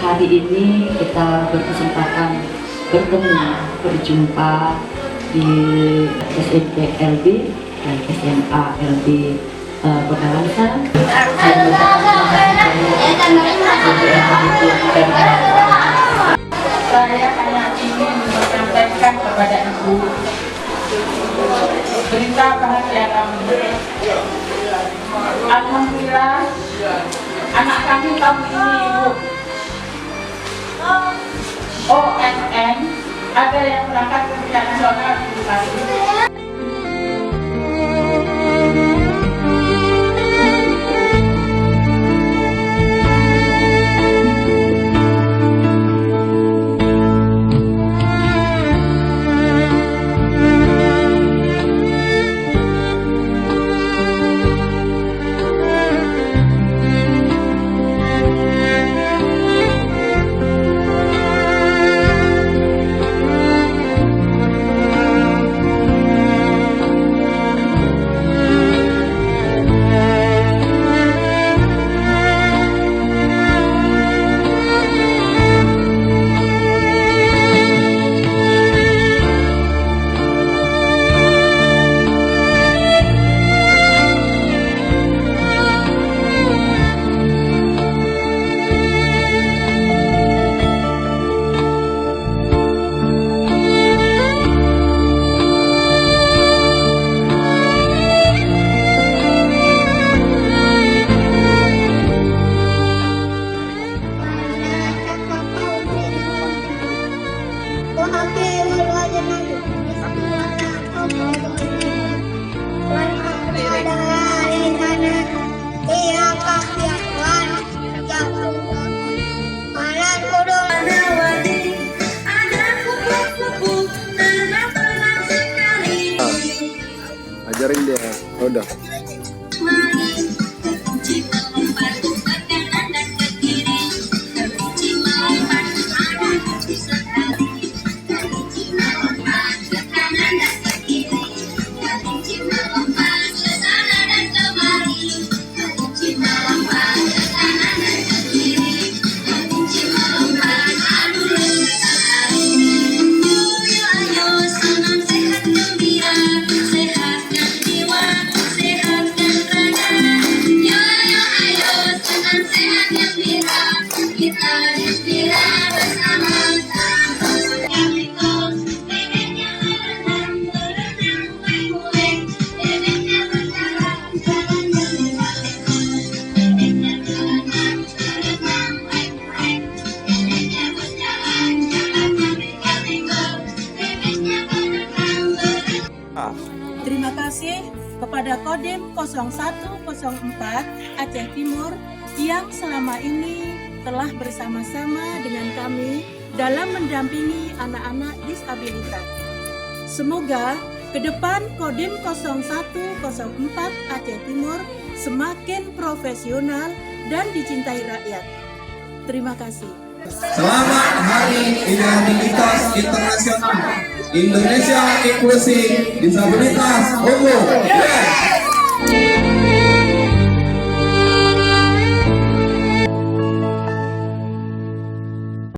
hari ini kita berkesempatan berjumpa di SMP LB dan SMA LB Pekalongan. Saya hanya ingin menyampaikan kepada Ibu berita bahagia kami. Alhamdulillah, anak kami tahun ini Ibu ONN ada yang berangkat ke ujian nasional di Bali. Ajarin dia, udah. Terima kasih kepada Kodim 0104 Aceh Timur yang selama ini telah bersama-sama dengan kami dalam mendampingi anak-anak disabilitas. Semoga ke depan Kodim 0104 Aceh Timur semakin profesional dan dicintai rakyat. Terima kasih. Selamat Hari Disabilitas Internasional Indonesia Inklusi Disabilitas Unggul.